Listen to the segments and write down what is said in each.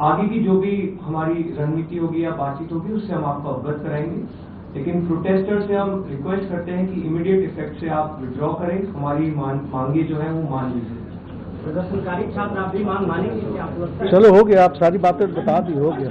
आगे की जो भी हमारी रणनीति होगी या बातचीत होगी उससे हम आपको अवगत कराएंगे, लेकिन प्रोटेस्टर से हम रिक्वेस्ट करते हैं कि इमीडिएट इफेक्ट से आप विड्रॉ करें, हमारी मांगे जो है वो मान लीजिए। प्रदर्शनकारी छात्र आप भी मांग मानेंगे क्या आपको लगता है? चलो हो गया, आप सारी बातें बता दी, हो गया।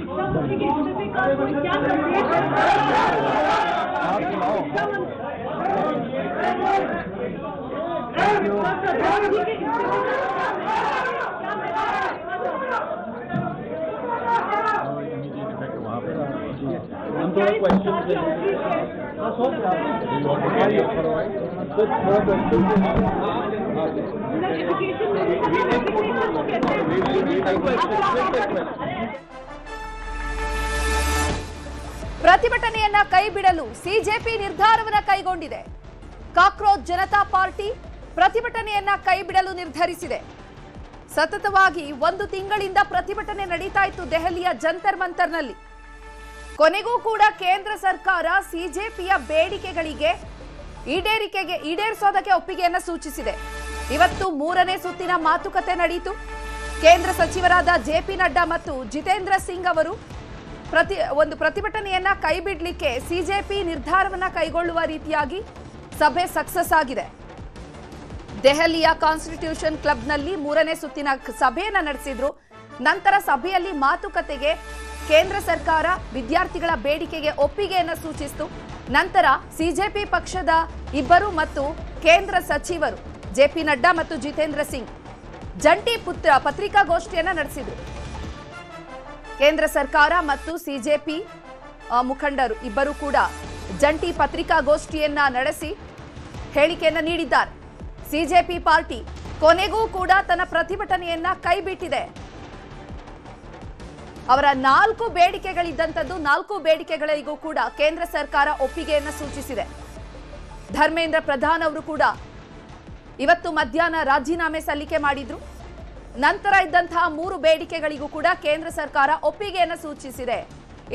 ಪ್ರತಿಭಟನೆಯನ್ನ ಕೈಬಿಡಲು ಸಿಜೆಪಿ ನಿರ್ಧಾರವನ್ನ ಕೈಗೊಂಡಿದೆ. ಕಾಕ್ರೋಚ್ ಜನತಾ ಪಾರ್ಟಿ ಪ್ರತಿಭಟನೆಯನ್ನ ಕೈಬಿಡಲು ನಿರ್ಧರಿಸಿದೆ. ಸತತವಾಗಿ 1 ತಿಂಗಳಿಂದ ಪ್ರತಿಭಟನೆ ನಡೀತಾ ಇತ್ತು ದೆಹಲಿಯ ಜಂತರ್ ಮಂತರ್ನಲ್ಲಿ. ಕೊನೆಗೂ ಕೂಡ ಕೇಂದ್ರ ಸರ್ಕಾರ ಸಿಜೆಪಿಯ ಬೇಡಿಕೆಗಳಿಗೆ ಈಡೇರಿಸೋದಕ್ಕೆ ಒಪ್ಪಿಗೆಯನ್ನು ಸೂಚಿಸಿದೆ. ಇವತ್ತು 3ನೇ ಸುತ್ತಿನ ಮಾತುಕತೆ ನಡೆಯಿತು. ಕೇಂದ್ರ ಸಚಿವರಾದ ಜೆಪಿ ನಡ್ಡಾ ಮತ್ತು ಜಿತೇಂದ್ರ ಸಿಂಗ್ ಅವರು ಪ್ರತಿಭಟನೆಯನ್ನ ಕೈಬಿಡಲಿಕ್ಕೆ ಸಿಜೆಪಿ ನಿರ್ಧಾರವನ್ನ ಕೈಗೊಳ್ಳುವ ರೀತಿಯಾಗಿ ಸಭೆ ಸಕ್ಸಸ್ ಆಗಿದೆ. ದೆಹಲಿಯ ಕಾನ್ಸ್ಟಿಟ್ಯೂಷನ್ ಕ್ಲಬ್ನಲ್ಲಿ 3ನೇ ಸುತ್ತಿನ ಸಭೆಯನ್ನ ನಡೆಸಿದ್ರು. ನಂತರ ಸಭೆಯಲ್ಲಿ ಮಾತುಕತೆಗೆ ಕೇಂದ್ರ ಸರ್ಕಾರ ವಿದ್ಯಾರ್ಥಿಗಳ ಬೇಡಿಕೆಗೆ ಒಪ್ಪಿಗೆಯನ್ನು ಸೂಚಿಸಿತು. ನಂತರ ಸಿಜೆಪಿ ಪಕ್ಷದ ಇಬ್ಬರು ಮತ್ತು ಕೇಂದ್ರ ಸಚಿವರು ಜೆಪಿ ನಡ್ಡಾ ಮತ್ತು ಜಿತೇಂದ್ರ ಸಿಂಗ್ ಜಂಟಿ ಪತ್ರಿಕಾಗೋಷ್ಠಿಯನ್ನ ನಡೆಸಿದ್ರು. ಕೇಂದ್ರ ಸರ್ಕಾರ ಮತ್ತು ಸಿಜೆಪಿ ಮುಖಂಡರು ಇಬ್ಬರು ಕೂಡ ಜಂಟಿ ಪತ್ರಿಕಾಗೋಷ್ಠಿಯನ್ನ ನಡೆಸಿ ಹೇಳಿಕೆಯನ್ನ ನೀಡಿದ್ದಾರೆ. ಸಿಜೆಪಿ ಪಾರ್ಟಿ ಕೊನೆಗೂ ಕೂಡ ತನ್ನ ಪ್ರತಿಭಟನೆಯನ್ನ ಕೈಬಿಟ್ಟಿದೆ. ಅವರ 4 ಬೇಡಿಕೆಗಳಿದ್ದಂಥದ್ದು 4 ಬೇಡಿಕೆಗಳಿಗೂ ಕೂಡ ಕೇಂದ್ರ ಸರ್ಕಾರ ಒಪ್ಪಿಗೆಯನ್ನು ಸೂಚಿಸಿದೆ. ಧರ್ಮೇಂದ್ರ ಪ್ರಧಾನ್ ಅವರು ಕೂಡ ಇವತ್ತು ಮಧ್ಯಾಹ್ನ ರಾಜೀನಾಮೆ ಸಲ್ಲಿಕೆ ಮಾಡಿದ್ರು. ನಂತರ ಇದ್ದಂತಹ 3 ಬೇಡಿಕೆಗಳಿಗೂ ಕೂಡ ಕೇಂದ್ರ ಸರ್ಕಾರ ಒಪ್ಪಿಗೆಯನ್ನು ಸೂಚಿಸಿದೆ.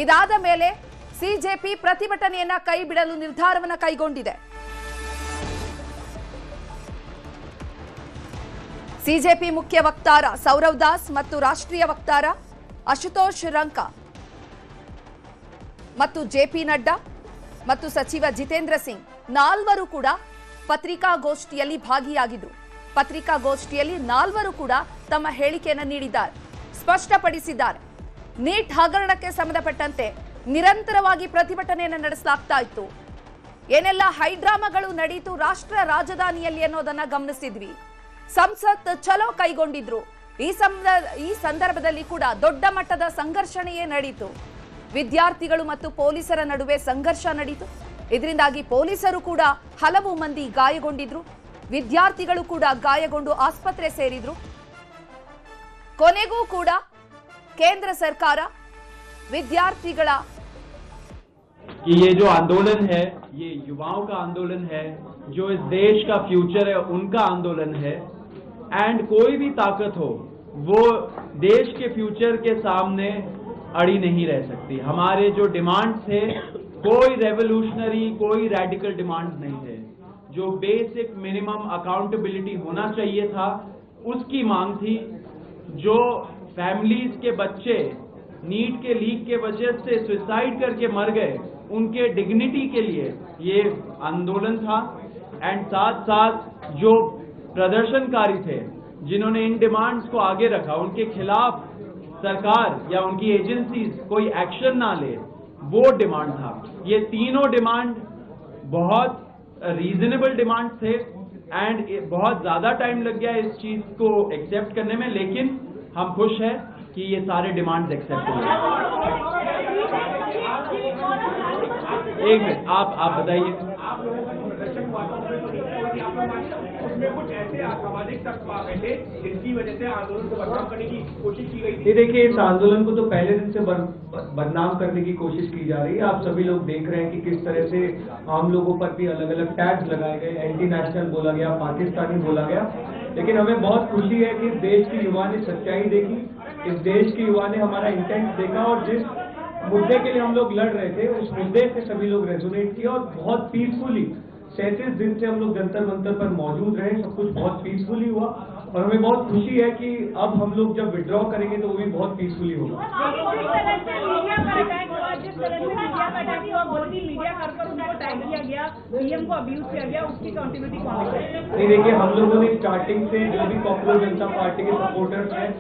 ಇದಾದ ಮೇಲೆ ಸಿಜೆಪಿ ಪ್ರತಿಭಟನೆಯನ್ನ ಕೈಬಿಡಲು ನಿರ್ಧಾರವನ್ನು ಕೈಗೊಂಡಿದೆ. ಸಿಜೆಪಿ ಮುಖ್ಯ ವಕ್ತಾರ ಸೌರವ್ ದಾಸ್ ಮತ್ತು ರಾಷ್ಟ್ರೀಯ ವಕ್ತಾರ ಅಶುತೋಷ್ ರಂಕಾ ಮತ್ತು ಜೆಪಿ ನಡ್ಡಾ ಮತ್ತು ಸಚಿವ ಜಿತೇಂದ್ರ ಸಿಂಗ್ 4 ಕೂಡ ಪತ್ರಿಕಾಗೋಷ್ಠಿಯಲ್ಲಿ ಭಾಗಿಯಾಗಿದ್ರು. ಪತ್ರಿಕಾಗೋಷ್ಠಿಯಲ್ಲಿ 4 ಕೂಡ ತಮ್ಮ ಹೇಳಿಕೆಯನ್ನು ನೀಡಿದ್ದಾರೆ, ಸ್ಪಷ್ಟಪಡಿಸಿದ್ದಾರೆ. ನೀಟ್ ಹಗರಣಕ್ಕೆ ಸಂಬಂಧಪಟ್ಟಂತೆ ನಿರಂತರವಾಗಿ ಪ್ರತಿಭಟನೆಯನ್ನು ನಡೆಸಲಾಗ್ತಾ ಇತ್ತು. ಏನೆಲ್ಲ ಹೈಡ್ರಾಮಾಗಳು ನಡೆಯಿತು ರಾಷ್ಟ್ರ ರಾಜಧಾನಿಯಲ್ಲಿ ಅನ್ನೋದನ್ನ ಗಮನಿಸಿದ್ವಿ. ಸಂಸತ್ ಚಲೋ ಕೈಗೊಂಡಿದ್ರು. ಈ ಸಂದರ್ಭದಲ್ಲಿ ಕೂಡ ದೊಡ್ಡ ಮಟ್ಟದ ಸಂಘರ್ಷಣೆಯೇ ನಡೆಯಿತು. ವಿದ್ಯಾರ್ಥಿಗಳು ಮತ್ತು ಪೊಲೀಸರ ನಡುವೆ ಸಂಘರ್ಷ ನಡೆಯಿತು. ಇದರಿಂದಾಗಿ ಪೊಲೀಸರು ಕೂಡ ಹಲವು ಮಂದಿ ಗಾಯಗೊಂಡಿದ್ರು. ವಿದ್ಯಾರ್ಥಿಗಳು ಕೂಡ ಗಾಯಗೊಂಡು ಆಸ್ಪತ್ರೆ ಸೇರಿದ್ರು. ಕೊನೆಗೂ ಕೂಡ ಕೇಂದ್ರ ಸರ್ಕಾರ ವಿದ್ಯಾರ್ಥಿಗಳ कि ये जो आंदोलन है ये युवाओं का आंदोलन है, जो इस देश का फ्यूचर है उनका आंदोलन है, एंड कोई भी ताकत हो वो देश के फ्यूचर के सामने अड़ी नहीं रह सकती। हमारे जो डिमांड्स थे कोई रेवोल्यूशनरी कोई रेडिकल डिमांड्स नहीं थे। जो बेसिक मिनिमम अकाउंटेबिलिटी होना चाहिए था उसकी मांग थी। जो फैमिलीज के बच्चे नीट के लीक के वजह से सुसाइड करके मर गए उनके डिग्निटी के लिए ये आंदोलन था। एंड साथ साथ जो प्रदर्शनकारी थे जिन्होंने इन डिमांड्स को आगे रखा उनके खिलाफ सरकार या उनकी एजेंसीज कोई एक्शन ना ले, वो डिमांड था। ये तीनों डिमांड बहुत रीजनेबल डिमांड थे एंड बहुत ज्यादा टाइम लग गया इस चीज को एक्सेप्ट करने में, लेकिन हम खुश हैं कि ये सारे डिमांड्स एक्सेप्ट हुए। एक मिनट आप बताइए। उसमें कुछ ऐसे असामाजिक तत्व आ गए थे जिसकी वजह से आंदोलन को बदनाम करने की कोशिश की गई थी। ये देखिए, इस आंदोलन को तो पहले दिन से बदनाम करने की कोशिश की जा रही है। आप सभी लोग देख रहे हैं कि किस तरह से आम लोगों पर भी अलग अलग टैग्स लगाए गए, एंटी नेशनल बोला गया, पाकिस्तानी बोला गया। लेकिन हमें बहुत खुशी है कि इस देश की युवा ने सच्चाई देखी, इस देश की युवा ने हमारा इंटेंट देखा और जिस मुद्दे के लिए हम लोग लड़ रहे थे उस मुद्दे से सभी लोग रेजोनेट किया और बहुत पीसफुली 37 दिन से हम लोग जंतर मंतर पर मौजूद रहे। सब कुछ बहुत पीसफुली हुआ और हमें बहुत खुशी है कि अब हम लोग जब विड्रॉ करेंगे तो वो भी बहुत पीसफुली होगा। जिस तरह से मीडिया का अटैक हुआ, जिस तरह से मीडिया का अटैक हुआ, मोदी मीडिया कर उनको टैग किया गया, पीएम को अब्यूज किया गया, उसकी काउंटिबिलिटी कौन लेगा? नहीं, देखिए हम लोगों ने स्टार्टिंग से जो भी पॉपुलर जनता पार्टी के सपोर्टर्स हैं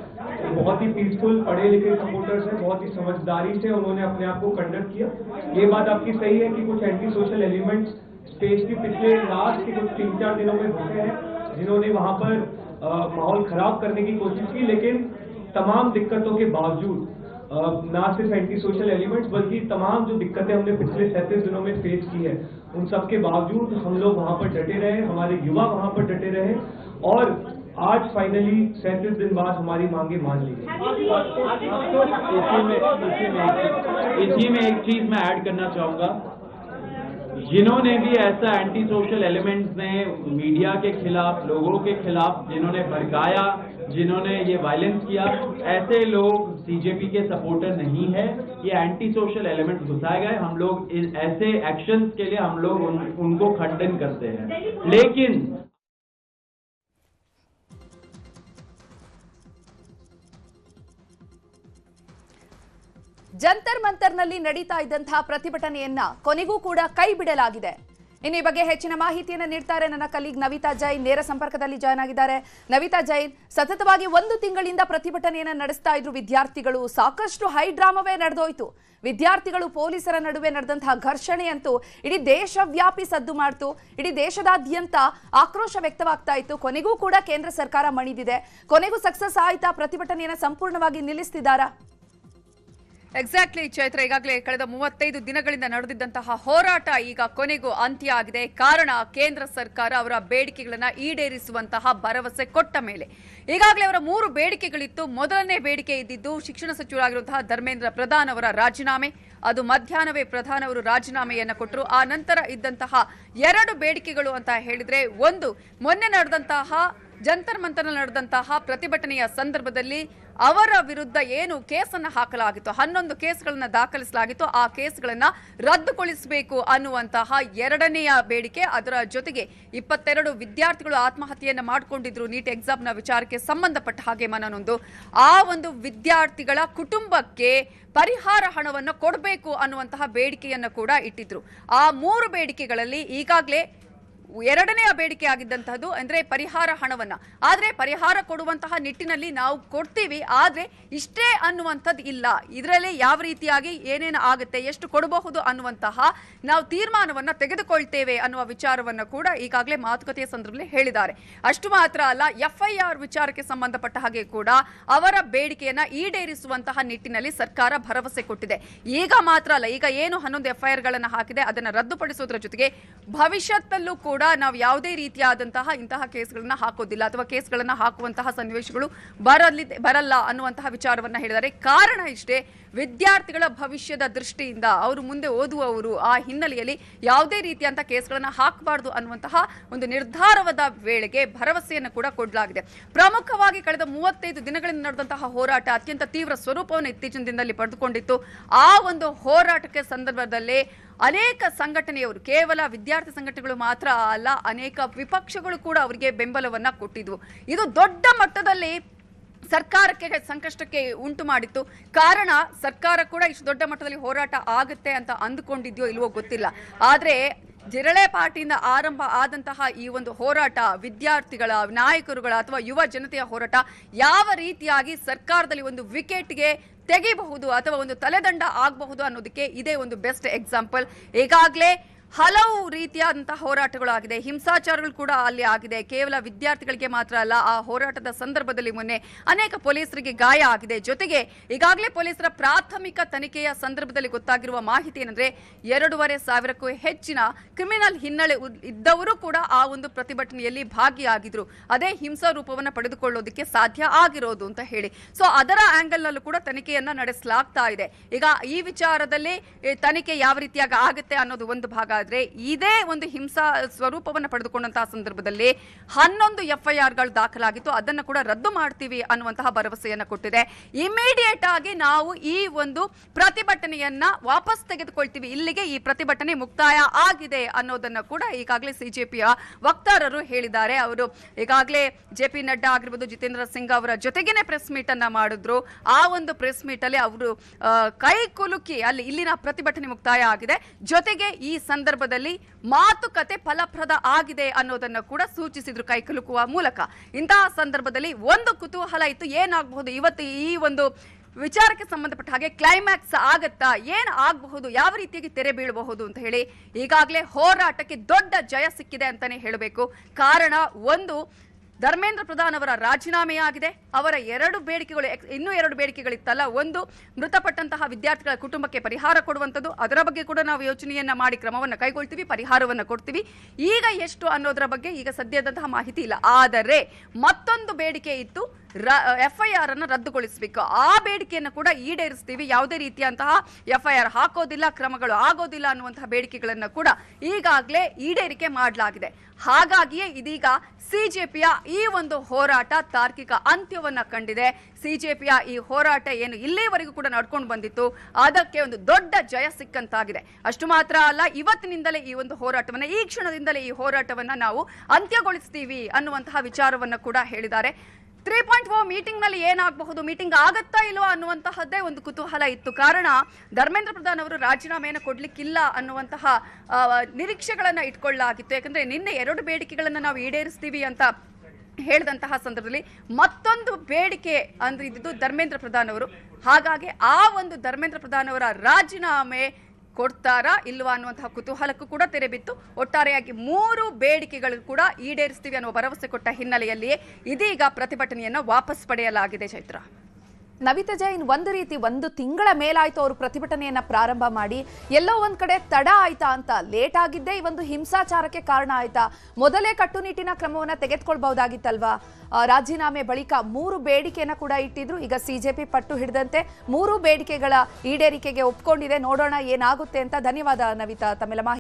बहुत ही पीसफुल पढ़े लिखे सपोर्टर्स हैं, बहुत ही समझदारी से उन्होंने अपने आप को कंडक्ट किया। ये बात आपकी सही है कि कुछ एंटी सोशल एलिमेंट्स स्टेज के पिछले लास्ट के कुछ 3-4 दिनों में घुसे हैं जिन्होंने वहां पर माहौल खराब करने की कोशिश की, लेकिन तमाम दिक्कतों के बावजूद ना सिर्फ एंटी सोशल एलिमेंट्स बल्कि तमाम जो दिक्कतें हमने पिछले 37 दिनों में फेस की है उन सब के बावजूद हम लोग वहां पर डटे रहे, हमारे युवा वहां पर डटे रहे और आज फाइनली 37 दिन बाद हमारी मांगे मान ली गई। इसी में एक चीज मैं ऐड करना चाहूंगा, जिन्होंने भी ऐसा एंटी सोशल एलिमेंट्स ने मीडिया के खिलाफ, लोगों के खिलाफ जिन्होंने भड़काया, जिन्होंने ये वायलेंस किया, ऐसे लोग सीजेपी के सपोर्टर नहीं है। ये एंटी सोशल एलिमेंट्स घुसाए गए, हम लोग ऐसे एक्शंस के लिए हम लोग उनको खंडन करते हैं। लेकिन ಜಂತರ್ ಮಂತರ್ನಲ್ಲಿ ನಡೀತಾ ಇದ್ದಂತಹ ಪ್ರತಿಭಟನೆಯನ್ನ ಕೊನೆಗೂ ಕೂಡ ಕೈ ಬಿಡಲಾಗಿದೆ. ಇನ್ನು ಈ ಬಗ್ಗೆ ಹೆಚ್ಚಿನ ಮಾಹಿತಿಯನ್ನು ನೀಡ್ತಾರೆ ನನ್ನ ಕಲೀಗ್ ನವಿತಾ ಜೈನ್, ನೇರ ಸಂಪರ್ಕದಲ್ಲಿ ಜಾಯ್ನ್ ಆಗಿದ್ದಾರೆ. ನವಿತಾ ಜೈನ್, ಸತತವಾಗಿ 1 ತಿಂಗಳಿಂದ ಪ್ರತಿಭಟನೆಯನ್ನು ನಡೆಸ್ತಾ ಇದ್ರು ವಿದ್ಯಾರ್ಥಿಗಳು. ಸಾಕಷ್ಟು ಹೈ ಡ್ರಾಮಾವೇ ನಡೆದೋಯ್ತು. ವಿದ್ಯಾರ್ಥಿಗಳು ಪೊಲೀಸರ ನಡುವೆ ನಡೆದಂತಹ ಘರ್ಷಣೆ ಅಂತೂ ಇಡೀ ದೇಶವ್ಯಾಪಿ ಸದ್ದು ಮಾಡ್ತು. ಇಡೀ ದೇಶದಾದ್ಯಂತ ಆಕ್ರೋಶ ವ್ಯಕ್ತವಾಗ್ತಾ ಇತ್ತು. ಕೊನೆಗೂ ಕೂಡ ಕೇಂದ್ರ ಸರ್ಕಾರ ಮಣಿದಿದೆ. ಕೊನೆಗೂ ಸಕ್ಸಸ್ ಆಯ್ತಾ? ಪ್ರತಿಭಟನೆಯನ್ನು ಸಂಪೂರ್ಣವಾಗಿ ನಿಲ್ಲಿಸ್ತಿದ್ದಾರಾ? ಎಕ್ಸಾಕ್ಟ್ಲಿ ಚೈತ್ರ, ಈಗಾಗಲೇ ಕಳೆದ 35 ದಿನಗಳಿಂದ ನಡೆದಿದ್ದಂತಹ ಹೋರಾಟ ಈಗ ಕೊನೆಗೂ ಅಂತ್ಯ ಆಗಿದೆ. ಕಾರಣ ಕೇಂದ್ರ ಸರ್ಕಾರ ಅವರ ಬೇಡಿಕೆಗಳನ್ನು ಈಡೇರಿಸುವಂತಹ ಭರವಸೆ ಕೊಟ್ಟ ಮೇಲೆ. ಈಗಾಗಲೇ ಅವರ 3 ಬೇಡಿಕೆಗಳಿತ್ತು. ಮೊದಲನೇ ಬೇಡಿಕೆ ಇದ್ದಿದ್ದು ಶಿಕ್ಷಣ ಸಚಿವರಾಗಿರುವಂತಹ ಧರ್ಮೇಂದ್ರ ಪ್ರಧಾನ್ ಅವರ ರಾಜೀನಾಮೆ. ಅದು ಮಧ್ಯಾಹ್ನವೇ ಪ್ರಧಾನ್ ಅವರು ರಾಜೀನಾಮೆಯನ್ನು ಕೊಟ್ಟರು. ಆ ನಂತರ ಇದ್ದಂತಹ 2 ಬೇಡಿಕೆಗಳು ಅಂತ ಹೇಳಿದ್ರೆ, ಒಂದು, ಮೊನ್ನೆ ನಡೆದಂತಹ ಜಂತರ್ ಮಂತರ್ನಲ್ಲಿ ನಡೆದಂತಹ ಪ್ರತಿಭಟನೆಯ ಸಂದರ್ಭದಲ್ಲಿ ಅವರ ವಿರುದ್ಧ ಏನು ಕೇಸನ್ನು ಹಾಕಲಾಗಿತ್ತು, 11 ಕೇಸ್ಗಳನ್ನು ದಾಖಲಿಸಲಾಗಿತ್ತು, ಆ ಕೇಸ್ಗಳನ್ನು ರದ್ದುಗೊಳಿಸಬೇಕು ಅನ್ನುವಂತಹ 2ನೆಯ ಬೇಡಿಕೆ. ಅದರ ಜೊತೆಗೆ 22 ವಿದ್ಯಾರ್ಥಿಗಳು ಆತ್ಮಹತ್ಯೆಯನ್ನು ಮಾಡಿಕೊಂಡಿದ್ರು ನೀಟ್ ಎಕ್ಸಾಮ್ನ ವಿಚಾರಕ್ಕೆ ಸಂಬಂಧಪಟ್ಟ ಹಾಗೆ ಮನನೊಂದು. ಆ ಒಂದು ವಿದ್ಯಾರ್ಥಿಗಳ ಕುಟುಂಬಕ್ಕೆ ಪರಿಹಾರ ಹಣವನ್ನು ಕೊಡಬೇಕು ಅನ್ನುವಂತಹ ಬೇಡಿಕೆಯನ್ನು ಕೂಡ ಇಟ್ಟಿದ್ರು. ಆ 3 ಬೇಡಿಕೆಗಳಲ್ಲಿ ಈಗಾಗಲೇ 2ನೆಯ ಬೇಡಿಕೆ ಆಗಿದ್ದಂತಹದ್ದು ಅಂದ್ರೆ ಪರಿಹಾರ ಹಣವನ್ನ. ಆದ್ರೆ ಪರಿಹಾರ ಕೊಡುವಂತಹ ನಿಟ್ಟಿನಲ್ಲಿ ನಾವು ಕೊಡ್ತೀವಿ, ಆದ್ರೆ ಇಷ್ಟೇ ಅನ್ನುವಂಥದ್ದು ಇಲ್ಲ. ಇದರಲ್ಲಿ ಯಾವ ರೀತಿಯಾಗಿ ಏನೇನು ಆಗುತ್ತೆ, ಎಷ್ಟು ಕೊಡಬಹುದು ಅನ್ನುವಂತಹ ನಾವು ತೀರ್ಮಾನವನ್ನ ತೆಗೆದುಕೊಳ್ತೇವೆ ಅನ್ನುವ ವಿಚಾರವನ್ನ ಕೂಡ ಈಗಾಗಲೇ ಮಾತುಕತೆಯ ಸಂದರ್ಭದಲ್ಲಿ ಹೇಳಿದ್ದಾರೆ. ಅಷ್ಟು ಮಾತ್ರ ಅಲ್ಲ, FIR ವಿಚಾರಕ್ಕೆ ಸಂಬಂಧಪಟ್ಟ ಹಾಗೆ ಕೂಡ ಅವರ ಬೇಡಿಕೆಯನ್ನ ಈಡೇರಿಸುವಂತಹ ನಿಟ್ಟಿನಲ್ಲಿ ಸರ್ಕಾರ ಭರವಸೆ ಕೊಟ್ಟಿದೆ. ಈಗ ಮಾತ್ರ ಅಲ್ಲ, ಈಗ ಏನು 11 FIR ಗಳನ್ನ ಹಾಕಿದೆ ಅದನ್ನ ರದ್ದುಪಡಿಸುವುದರ ಜೊತೆಗೆ ಭವಿಷ್ಯತ್ತಲ್ಲೂ ಕೂಡ ನಾವು ಯಾವುದೇ ರೀತಿಯಾದಂತಹ ಇಂತಹ ಕೇಸ್ಗಳನ್ನ ಹಾಕೋದಿಲ್ಲ ಅಥವಾ ಕೇಸ್ಗಳನ್ನ ಹಾಕುವಂತಹ ಸನ್ನಿವೇಶಗಳು ಬರಲ್ಲ ಅನ್ನುವಂತಹ ವಿಚಾರವನ್ನ ಹೇಳಿದ್ದಾರೆ. ಕಾರಣ ಇಷ್ಟೇ, ವಿದ್ಯಾರ್ಥಿಗಳ ಭವಿಷ್ಯದ ದೃಷ್ಟಿಯಿಂದ ಅವರು ಮುಂದೆ ಓದುವವರು, ಆ ಹಿನ್ನೆಲೆಯಲ್ಲಿ ಯಾವುದೇ ರೀತಿಯಂತಹ ಕೇಸ್ಗಳನ್ನ ಹಾಕಬಾರದು ಅನ್ನುವಂತಹ ಒಂದು ನಿರ್ಧಾರವಾದ ವೇಳೆಗೆ ಭರವಸೆಯನ್ನು ಕೂಡ ಕೊಡಲಾಗಿದೆ. ಪ್ರಮುಖವಾಗಿ ಕಳೆದ 35 ದಿನಗಳಿಂದ ನಡೆದಂತಹ ಹೋರಾಟ ಅತ್ಯಂತ ತೀವ್ರ ಸ್ವರೂಪವನ್ನು ಇತ್ತೀಚಿನ ದಿನದಲ್ಲಿ ಪಡೆದುಕೊಂಡಿತ್ತು. ಆ ಒಂದು ಹೋರಾಟಕ್ಕೆ ಸಂದರ್ಭದಲ್ಲೇ ಅನೇಕ ಸಂಘಟನೆಯವರು, ಕೇವಲ ವಿದ್ಯಾರ್ಥಿ ಸಂಘಟನೆಗಳು ಮಾತ್ರ ಅಲ್ಲ, ಅನೇಕ ವಿಪಕ್ಷಗಳು ಕೂಡ ಅವರಿಗೆ ಬೆಂಬಲವನ್ನ ಕೊಟ್ಟಿದ್ವು. ಇದು ದೊಡ್ಡ ಮಟ್ಟದಲ್ಲಿ ಸರ್ಕಾರಕ್ಕೆ ಸಂಕಷ್ಟಕ್ಕೆ ಉಂಟು ಮಾಡಿತ್ತು. ಕಾರಣ ಸರ್ಕಾರ ಕೂಡ ಇಷ್ಟು ದೊಡ್ಡ ಮಟ್ಟದಲ್ಲಿ ಹೋರಾಟ ಆಗುತ್ತೆ ಅಂತ ಅಂದುಕೊಂಡಿದ್ಯೋ ಇಲ್ವೋ ಗೊತ್ತಿಲ್ಲ. ಆದ್ರೆ ಜಿರಳೆ ಪಾರ್ಟಿಯಿಂದ ಆರಂಭ ಆದಂತಹ ಈ ಒಂದು ಹೋರಾಟ, ವಿದ್ಯಾರ್ಥಿಗಳ, ನಾಯಕರುಗಳ ಅಥವಾ ಯುವ ಜನತೆಯ ಹೋರಾಟ ಯಾವ ರೀತಿಯಾಗಿ ಸರ್ಕಾರದಲ್ಲಿ ಒಂದು ವಿಕೆಟ್ಗೆ ತೆಗಿಬಹುದು ಅಥವಾ ಒಂದು ತಲೆದಂಡ ಆಗಬಹುದು ಅನ್ನೋದಕ್ಕೆ ಇದೇ ಒಂದು ಬೆಸ್ಟ್ ಎಕ್ಸಾಂಪಲ್. ಈಗಾಗಲೇ ಹಲವು ರೀತಿಯಾದಂತಹ ಹೋರಾಟಗಳು ಆಗಿದೆ, ಹಿಂಸಾಚಾರಗಳು ಕೂಡ ಅಲ್ಲಿ ಆಗಿದೆ. ಕೇವಲ ವಿದ್ಯಾರ್ಥಿಗಳಿಗೆ ಮಾತ್ರ ಅಲ್ಲ, ಆ ಹೋರಾಟದ ಸಂದರ್ಭದಲ್ಲಿ ಮೊನ್ನೆ ಅನೇಕ ಪೊಲೀಸರಿಗೆ ಗಾಯ ಆಗಿದೆ. ಜೊತೆಗೆ ಈಗಾಗಲೇ ಪೊಲೀಸರ ಪ್ರಾಥಮಿಕ ತನಿಖೆಯ ಸಂದರ್ಭದಲ್ಲಿ ಗೊತ್ತಾಗಿರುವ ಮಾಹಿತಿ ಏನಂದ್ರೆ 2,500ಕ್ಕೂ ಹೆಚ್ಚಿನ ಕ್ರಿಮಿನಲ್ ಹಿನ್ನೆಲೆ ಇದ್ದವರು ಕೂಡ ಆ ಒಂದು ಪ್ರತಿಭಟನೆಯಲ್ಲಿ ಭಾಗಿಯಾಗಿದ್ರು. ಅದೇ ಹಿಂಸಾ ರೂಪವನ್ನು ಪಡೆದುಕೊಳ್ಳೋದಕ್ಕೆ ಸಾಧ್ಯ ಆಗಿರೋದು ಅಂತ ಹೇಳಿ. ಸೊ ಅದರ ಆಂಗಲ್ ನಲ್ಲೂ ಕೂಡ ತನಿಖೆಯನ್ನ ನಡೆಸಲಾಗ್ತಾ ಇದೆ. ಈಗ ಈ ವಿಚಾರದಲ್ಲಿ ತನಿಖೆ ಯಾವ ರೀತಿಯಾಗಿ ಆಗುತ್ತೆ ಅನ್ನೋದು ಒಂದು ಭಾಗ. ಹಾಗಾದ್ರೆ ಇದೇ ಒಂದು ಹಿಂಸಾ ಸ್ವರೂಪವನ್ನು ಪಡೆದುಕೊಂಡಂತಹ ಸಂದರ್ಭದಲ್ಲಿ 11 FIRಗಳು ದಾಖಲಾಗಿತ್ತು, ಅದನ್ನು ಕೂಡ ರದ್ದು ಮಾಡ್ತೀವಿ ಅನ್ನುವಂತಹ ಭರವಸೆಯನ್ನು ಕೊಟ್ಟಿದೆ. ಇಮಿಡಿಯೇಟ್ ಆಗಿ ನಾವು ಈ ಒಂದು ಪ್ರತಿಭಟನೆಯನ್ನ ವಾಪಸ್ ತೆಗೆದುಕೊಳ್ತೀವಿ, ಇಲ್ಲಿಗೆ ಈ ಪ್ರತಿಭಟನೆ ಮುಕ್ತಾಯ ಆಗಿದೆ ಅನ್ನೋದನ್ನ ಕೂಡ ಈಗಾಗಲೇ ಸಿಜೆಪಿಯ ವಕ್ತಾರರು ಹೇಳಿದ್ದಾರೆ. ಅವರು ಈಗಾಗಲೇ JP ನಡ್ಡಾ ಆಗಿರ್ಬೋದು, ಜಿತೇಂದ್ರ ಸಿಂಗ್ ಅವರ ಜೊತೆಗೇನೆ ಪ್ರೆಸ್ ಮೀಟ್ ಅನ್ನ ಮಾಡಿದ್ರು. ಆ ಒಂದು ಪ್ರೆಸ್ ಮೀಟ್ ಅಲ್ಲಿ ಅವರು ಕೈ ಕುಲುಕಿ ಇಲ್ಲಿನ ಪ್ರತಿಭಟನೆ ಮುಕ್ತಾಯ ಆಗಿದೆ, ಜೊತೆಗೆ ಈ ಸಂದರ್ಭದಲ್ಲಿ ಮಾತುಕತೆ ಫಲಪ್ರದ ಆಗಿದೆ ಅನ್ನೋದನ್ನ ಕೂಡ ಸೂಚಿಸಿದ್ರು ಕೈ ಕುಲುಕುವ ಮೂಲಕ. ಇಂತಹ ಸಂದರ್ಭದಲ್ಲಿ ಒಂದು ಕುತೂಹಲ ಇತ್ತು, ಏನಾಗಬಹುದು ಇವತ್ತು ಈ ಒಂದು ವಿಚಾರಕ್ಕೆ ಸಂಬಂಧಪಟ್ಟ ಹಾಗೆ ಕ್ಲೈಮ್ಯಾಕ್ಸ್ ಆಗತ್ತಾ, ಏನ್ ಆಗಬಹುದು, ಯಾವ ರೀತಿಯಾಗಿ ತೆರೆ ಬೀಳಬಹುದು ಅಂತ ಹೇಳಿ ಈಗಾಗಲೇ ಹೋರಾಟಕ್ಕೆ ದೊಡ್ಡ ಜಯ ಸಿಕ್ಕಿದೆ ಅಂತಾನೆ ಹೇಳಬೇಕು. ಕಾರಣ ಒಂದು, ಧರ್ಮೇಂದ್ರ ಪ್ರಧಾನ್ ಅವರ ರಾಜೀನಾಮೆಯಾಗಿದೆ. ಅವರ 2 ಬೇಡಿಕೆಗಳು, ಇನ್ನೂ 2 ಬೇಡಿಕೆಗಳಿತ್ತಲ್ಲ, ಒಂದು ಮೃತಪಟ್ಟಂತಹ ವಿದ್ಯಾರ್ಥಿಗಳ ಕುಟುಂಬಕ್ಕೆ ಪರಿಹಾರ ಕೊಡುವಂಥದ್ದು, ಅದರ ಬಗ್ಗೆ ಕೂಡ ನಾವು ಯೋಚನೆಯನ್ನ ಮಾಡಿ ಕ್ರಮವನ್ನು ಕೈಗೊಳ್ತೀವಿ, ಪರಿಹಾರವನ್ನು ಕೊಡ್ತೀವಿ. ಈಗ ಎಷ್ಟು ಅನ್ನೋದರ ಬಗ್ಗೆ ಈಗ ಸದ್ಯದಂತಹ ಮಾಹಿತಿ ಇಲ್ಲ. ಆದರೆ ಮತ್ತೊಂದು ಬೇಡಿಕೆ ಇತ್ತು, FIR ಅನ್ನು ರದ್ದುಗೊಳಿಸಬೇಕು. ಆ ಬೇಡಿಕೆಯನ್ನು ಕೂಡ ಈಡೇರಿಸ್ತೀವಿ, ಯಾವುದೇ ರೀತಿಯಂತಹ FIR ಹಾಕೋದಿಲ್ಲ, ಕ್ರಮಗಳು ಆಗೋದಿಲ್ಲ ಅನ್ನುವಂತಹ ಬೇಡಿಕೆಗಳನ್ನು ಕೂಡ ಈಗಾಗಲೇ ಈಡೇರಿಕೆ ಮಾಡಲಾಗಿದೆ. ಹಾಗಾಗಿಯೇ ಇದೀಗ ಸಿಜೆಪಿಯ ಈ ಒಂದು ಹೋರಾಟ ತಾರ್ಕಿಕ ಅಂತ್ಯವನ್ನ ಕಂಡಿದೆ. ಸಿಜೆಪಿಯ ಈ ಹೋರಾಟ ಏನು ಇಲ್ಲಿವರೆಗೂ ಕೂಡ ನಡ್ಕೊಂಡು ಬಂದಿತ್ತು, ಅದಕ್ಕೆ ಒಂದು ದೊಡ್ಡ ಜಯ ಸಿಕ್ಕಂತಾಗಿದೆ. ಅಷ್ಟು ಮಾತ್ರ ಅಲ್ಲ, ಇವತ್ತಿನಿಂದಲೇ ಈ ಒಂದು ಹೋರಾಟವನ್ನ, ಈ ಕ್ಷಣದಿಂದಲೇ ಈ ಹೋರಾಟವನ್ನ ನಾವು ಅಂತ್ಯಗೊಳಿಸ್ತೀವಿ ಅನ್ನುವಂತಹ ವಿಚಾರವನ್ನ ಕೂಡ ಹೇಳಿದ್ದಾರೆ. 3.4 ಮೀಟಿಂಗ್ ನಲ್ಲಿ ಏನಾಗಬಹುದು, ಮೀಟಿಂಗ್ ಆಗತ್ತಾ ಇಲ್ವಾ ಅನ್ನುವಂತಹದ್ದೇ ಒಂದು ಕುತೂಹಲ ಇತ್ತು. ಕಾರಣ ಧರ್ಮೇಂದ್ರ ಪ್ರಧಾನ್ ಅವರು ರಾಜೀನಾಮೆಯನ್ನು ಕೊಡ್ಲಿಕ್ಕಿಲ್ಲ ಅನ್ನುವಂತಹ ನಿರೀಕ್ಷೆಗಳನ್ನ ಇಟ್ಕೊಳ್ಳಲಾಗಿತ್ತು. ಯಾಕಂದ್ರೆ ನಿನ್ನೆ 2 ಬೇಡಿಕೆಗಳನ್ನ ನಾವು ಈಡೇರಿಸ್ತೀವಿ ಅಂತ ಹೇಳಿದಂತಹ ಸಂದರ್ಭದಲ್ಲಿ ಮತ್ತೊಂದು ಬೇಡಿಕೆ ಅಂದ್ರೆ ಇದ್ದು ಧರ್ಮೇಂದ್ರ ಪ್ರಧಾನ್ ಅವರು. ಹಾಗಾಗಿ ಆ ಒಂದು ಧರ್ಮೇಂದ್ರ ಪ್ರಧಾನ್ ಅವರ ರಾಜೀನಾಮೆ ಕೊಡ್ತಾರಾ ಇಲ್ವಾ ಅನ್ನುವಂತಹ ಕುತೂಹಲಕ್ಕೂ ಕೂಡ ತೆರೆ ಬಿತ್ತು. ಒಟ್ಟಾರೆಯಾಗಿ 3 ಬೇಡಿಕೆಗಳು ಕೂಡ ಈಡೇರಿಸ್ತೀವಿ ಅನ್ನುವ ಭರವಸೆ ಕೊಟ್ಟ ಹಿನ್ನೆಲೆಯಲ್ಲಿಯೇ ಇದೀಗ ಪ್ರತಿಭಟನೆಯನ್ನ ವಾಪಸ್ ಪಡೆಯಲಾಗಿದೆ. ಚೈತ್ರ, ನವಿತಾ ಜೈನ್, ಒಂದು ರೀತಿ 1 ತಿಂಗಳ ಮೇಲಾಯ್ತು ಅವರು ಪ್ರತಿಭಟನೆಯನ್ನ ಪ್ರಾರಂಭ ಮಾಡಿ, ಎಲ್ಲೋ ಒಂದ್ ಕಡೆ ತಡ ಆಯ್ತಾ ಅಂತ, ಲೇಟ್ ಆಗಿದ್ದೇ ಈ ಒಂದು ಹಿಂಸಾಚಾರಕ್ಕೆ ಕಾರಣ ಆಯ್ತಾ? ಮೊದಲೇ ಕಟ್ಟುನಿಟ್ಟಿನ ಕ್ರಮವನ್ನ ತೆಗೆದುಕೊಳ್ಬಹುದಾಗಿತ್ತಲ್ವಾ? ರಾಜೀನಾಮೆ ಬಳಿಕ 3 ಬೇಡಿಕೆಯನ್ನ ಕೂಡ ಇಟ್ಟಿದ್ರು. ಈಗ ಸಿಜೆಪಿ ಪಟ್ಟು ಹಿಡಿದಂತೆ 3 ಬೇಡಿಕೆಗಳ ಈಡೇರಿಕೆಗೆ ಒಪ್ಕೊಂಡಿದೆ. ನೋಡೋಣ ಏನಾಗುತ್ತೆ ಅಂತ. ಧನ್ಯವಾದ ನವಿತಾ, ತಮ್ಮೆಲ್ಲ ಮಾಹಿತಿ